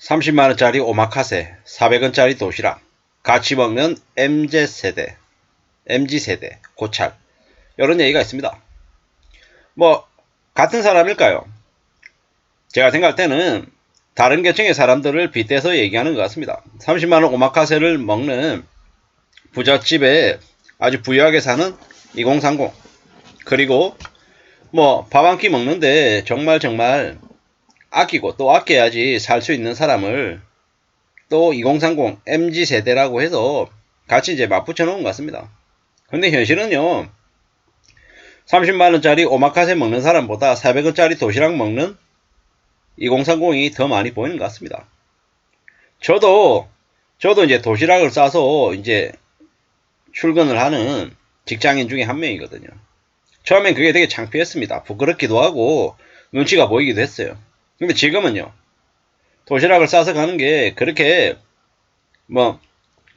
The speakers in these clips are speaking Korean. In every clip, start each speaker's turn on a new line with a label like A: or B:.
A: 30만원짜리 오마카세, 400원짜리 도시락, 같이 먹는 MZ세대, MG세대, 고찰, 이런 얘기가 있습니다. 뭐 같은 사람일까요? 제가 생각할 때는 다른 계층의 사람들을 빗대서 얘기하는 것 같습니다. 30만원 오마카세를 먹는 부잣집에 아주 부유하게 사는 2030, 그리고 뭐 밥 한 끼 먹는데 정말 아끼고 또 아껴야지 살 수 있는 사람을 또 2030 MZ세대라고 해서 같이 이제 맞붙여 놓은 것 같습니다. 근데 현실은요, 30만원짜리 오마카세 먹는 사람보다 400원짜리 도시락 먹는 2030이 더 많이 보이는 것 같습니다. 저도 이제 도시락을 싸서 이제 출근을 하는 직장인 중에 한 명이거든요. 처음엔 그게 되게 창피했습니다. 부끄럽기도 하고 눈치가 보이기도 했어요. 근데 지금은요, 도시락을 싸서 가는 게 그렇게 뭐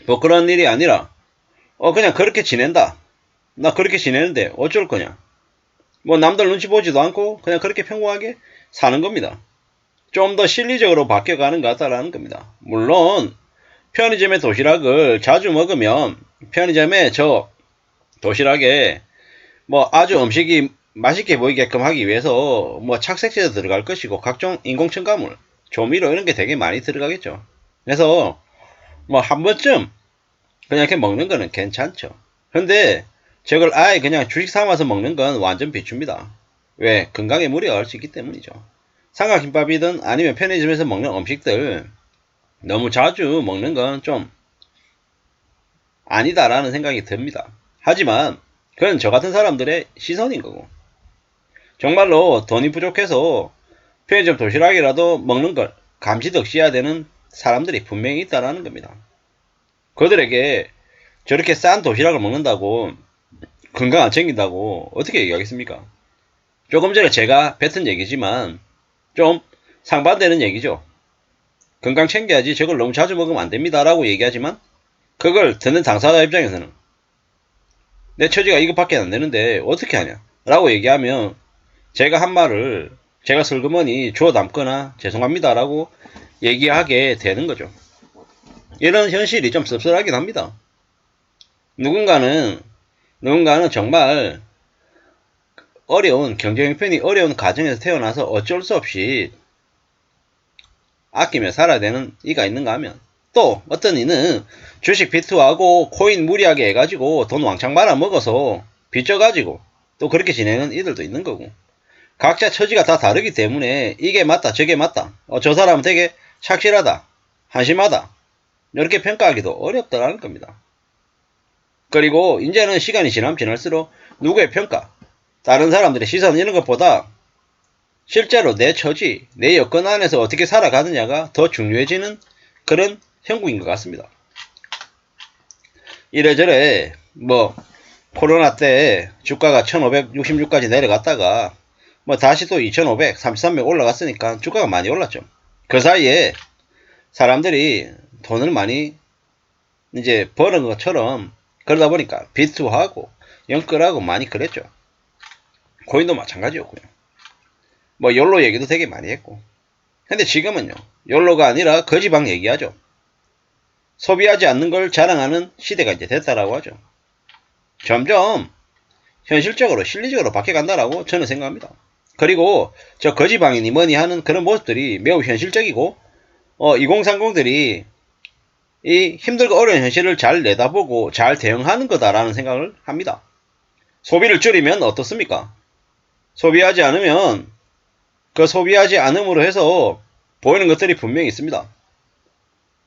A: 부끄러운 일이 아니라 그냥 그렇게 지낸다. 나 그렇게 지내는데 어쩔 거냐. 뭐 남들 눈치 보지도 않고 그냥 그렇게 평범하게 사는 겁니다. 좀 더 실리적으로 바뀌어가는 것 같다라는 겁니다. 물론 편의점의 도시락을 자주 먹으면 편의점에 저 도시락에 뭐 아주 음식이 맛있게 보이게끔 하기 위해서 뭐 착색제도 들어갈 것이고 각종 인공첨가물, 조미료 이런 게 되게 많이 들어가겠죠. 그래서 뭐 한 번쯤 그냥 이렇게 먹는 거는 괜찮죠. 근데 저걸 아예 그냥 주식 삼아서 먹는 건 완전 비추입니다. 왜? 건강에 무리가 갈 수 있기 때문이죠. 삼각김밥이든 아니면 편의점에서 먹는 음식들 너무 자주 먹는 건 좀 아니다라는 생각이 듭니다. 하지만 그건 저 같은 사람들의 시선인 거고, 정말로 돈이 부족해서 편의점 도시락이라도 먹는 걸 감지덕지해야 되는 사람들이 분명히 있다라는 겁니다. 그들에게 저렇게 싼 도시락을 먹는다고 건강 안 챙긴다고 어떻게 얘기하겠습니까? 조금 전에 제가 뱉은 얘기지만 좀 상반되는 얘기죠. 건강 챙겨야지 저걸 너무 자주 먹으면 안 됩니다 라고 얘기하지만 그걸 듣는 당사자 입장에서는 내 처지가 이것밖에 안 되는데 어떻게 하냐 라고 얘기하면 제가 한 말을 제가 슬그머니 주워 담거나 죄송합니다 라고 얘기하게 되는 거죠. 이런 현실이 좀 씁쓸하긴 합니다. 누군가는 정말 어려운 경제 형편이 어려운 가정에서 태어나서 어쩔 수 없이 아끼며 살아야 되는 이가 있는가 하면, 또 어떤 이는 주식 비투하고 코인 무리하게 해가지고 돈 왕창 말아먹어서 빚져가지고 또 그렇게 지내는 이들도 있는 거고, 각자 처지가 다 다르기 때문에 이게 맞다 저게 맞다, 저 사람은 되게 착실하다 한심하다 이렇게 평가하기도 어렵다라는 겁니다. 그리고 이제는 시간이 지나면 지날수록 누구의 평가, 다른 사람들의 시선 이런 것보다 실제로 내 처지, 내 여건 안에서 어떻게 살아가느냐가 더 중요해지는 그런 형국인 것 같습니다. 이래저래 뭐 코로나 때 주가가 1566까지 내려갔다가 뭐 다시 또 2500, 3300 올라갔으니까 주가가 많이 올랐죠. 그 사이에 사람들이 돈을 많이 이제 버는 것처럼 그러다 보니까 비투하고 영끌하고 많이 그랬죠. 코인도 마찬가지였고요. 뭐 욜로 얘기도 되게 많이 했고. 근데 지금은요, 욜로가 아니라 거지방 얘기하죠. 소비하지 않는 걸 자랑하는 시대가 이제 됐다라고 하죠. 점점 현실적으로 실리적으로 바뀌어간다라고 저는 생각합니다. 그리고 저 거지방이니 뭐니 하는 그런 모습들이 매우 현실적이고 2030들이 이 힘들고 어려운 현실을 잘 내다보고 잘 대응하는 거다라는 생각을 합니다. 소비를 줄이면 어떻습니까? 소비하지 않으면 그 소비하지 않음으로 해서 보이는 것들이 분명히 있습니다.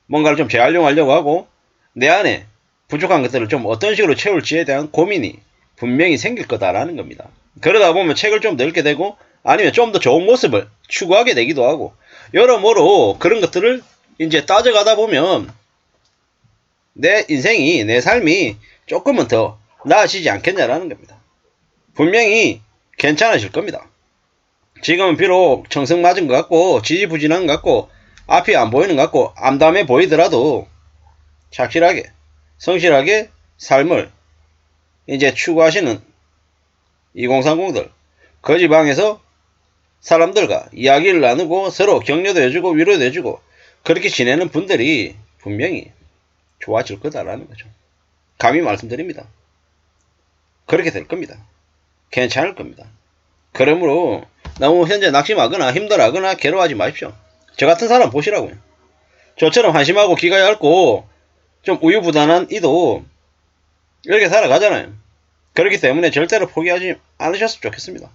A: 뭔가를 좀 재활용하려고 하고 내 안에 부족한 것들을 좀 어떤 식으로 채울지에 대한 고민이 분명히 생길 거다라는 겁니다. 그러다 보면 책을 좀 넓게 되고 아니면 좀 더 좋은 모습을 추구하게 되기도 하고 여러모로 그런 것들을 이제 따져가다 보면 내 인생이, 내 삶이 조금은 더 나아지지 않겠냐라는 겁니다. 분명히 괜찮아질 겁니다. 지금은 비록 정성 맞은 것 같고 지지부진한 것 같고 앞이 안 보이는 것 같고 암담해 보이더라도 착실하게 성실하게 삶을 이제 추구하시는 2030들 거지방에서 사람들과 이야기를 나누고 서로 격려도 해주고 위로도 해주고 그렇게 지내는 분들이 분명히 좋아질 거다라는 거죠. 감히 말씀드립니다. 그렇게 될 겁니다. 괜찮을 겁니다. 그러므로 너무 현재 낙심하거나 힘들어하거나 괴로워하지 마십시오. 저 같은 사람 보시라고요. 저처럼 한심하고 기가 얇고 좀 우유부단한 이도 이렇게 살아가잖아요. 그렇기 때문에 절대로 포기하지 않으셨으면 좋겠습니다.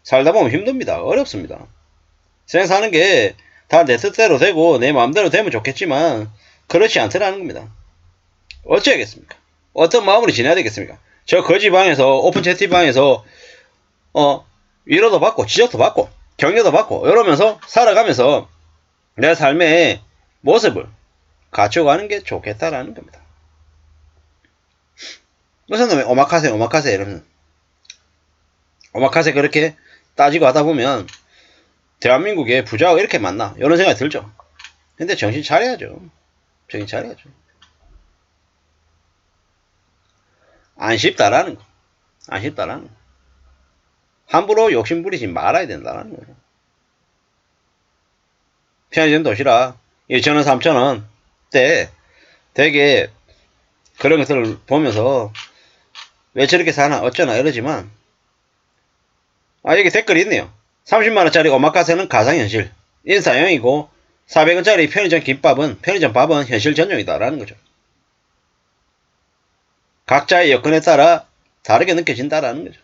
A: 살다 보면 힘듭니다. 어렵습니다. 세상 사는 게 다 내 뜻대로 되고 내 마음대로 되면 좋겠지만 그렇지 않더라는 겁니다. 어찌하겠습니까? 어떤 마음으로 지내야 되겠습니까? 저 거지방에서 오픈 채팅방에서 위로도 받고 지적도 받고 격려도 받고 이러면서 살아가면서 내 삶의 모습을 갖춰가는 게 좋겠다라는 겁니다. 무슨 놈의 오마카세 이러면 오마카세 그렇게 따지고 하다 보면 대한민국에 부자가 이렇게 많나 이런 생각이 들죠. 근데 정신 차려야죠. 정신 차려야죠. 안 쉽다라는 거. 안 쉽다라는 거. 함부로 욕심 부리지 말아야 된다는 거예요. 편의점 도시락 2,000원 3,000원 때 되게 그런 것들을 보면서 왜 저렇게 사나 어쩌나 이러지만 여기 댓글이 있네요. 30만원짜리 오마카세는 가상현실 인사형이고 400원짜리 편의점 밥은 현실 전용이다 라는 거죠. 각자의 여건에 따라 다르게 느껴진다라는 거죠.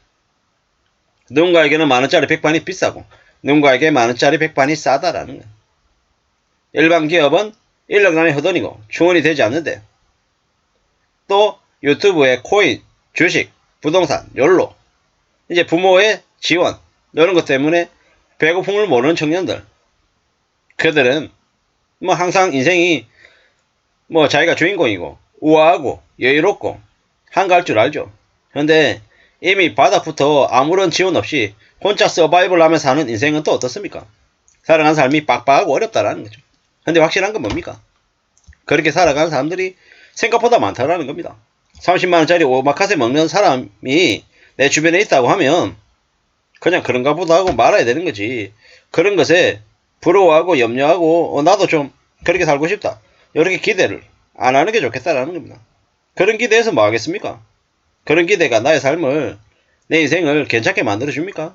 A: 누군가에게는 만원짜리 백반이 비싸고 누군가에게 만원짜리 백반이 싸다라는 거예요. 일반 기업은 인력난의 허돈이고 충원이 되지 않는데 또 유튜브에 코인, 주식, 부동산, 욜로 이제 부모의 지원 이런 것 때문에 배고픔을 모르는 청년들 그들은 뭐 항상 인생이 뭐 자기가 주인공이고 우아하고 여유롭고 한가할 줄 알죠. 근데 이미 바닥부터 아무런 지원 없이 혼자 서바이벌 하며 사는 인생은 또 어떻습니까? 살아가는 삶이 빡빡하고 어렵다라는 거죠. 근데 확실한 건 뭡니까? 그렇게 살아가는 사람들이 생각보다 많다라는 겁니다. 30만원짜리 오마카세 먹는 사람이 내 주변에 있다고 하면 그냥 그런가 보다 하고 말아야 되는 거지. 그런 것에 부러워하고 염려하고 나도 좀 그렇게 살고 싶다. 이렇게 기대를 안 하는 게 좋겠다라는 겁니다. 그런 기대에서 뭐 하겠습니까? 그런 기대가 나의 삶을 내 인생을 괜찮게 만들어줍니까?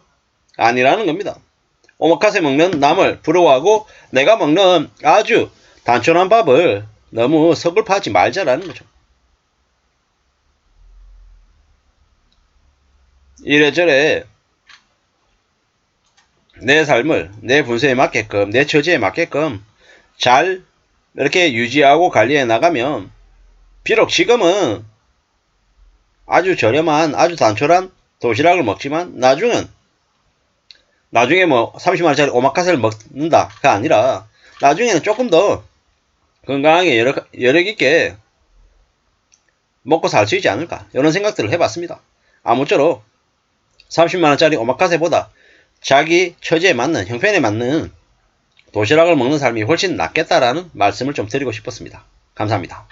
A: 아니라는 겁니다. 오마카세 먹는 남을 부러워하고 내가 먹는 아주 단촐한 밥을 너무 서글퍼하지 말자라는 거죠. 이래저래 내 삶을 내 분수에 맞게끔 내 처지에 맞게끔 잘 이렇게 유지하고 관리해 나가면 비록 지금은 아주 저렴한 아주 단촐한 도시락을 먹지만 나중에 뭐 30만원짜리 오마카세를 먹는다가 아니라 나중에는 조금 더 건강하게 여력있게 먹고 살 수 있지 않을까 이런 생각들을 해봤습니다. 아무쪼록 30만원짜리 오마카세보다 자기 처지에 맞는 형편에 맞는 도시락을 먹는 삶이 훨씬 낫겠다라는 말씀을 좀 드리고 싶었습니다. 감사합니다.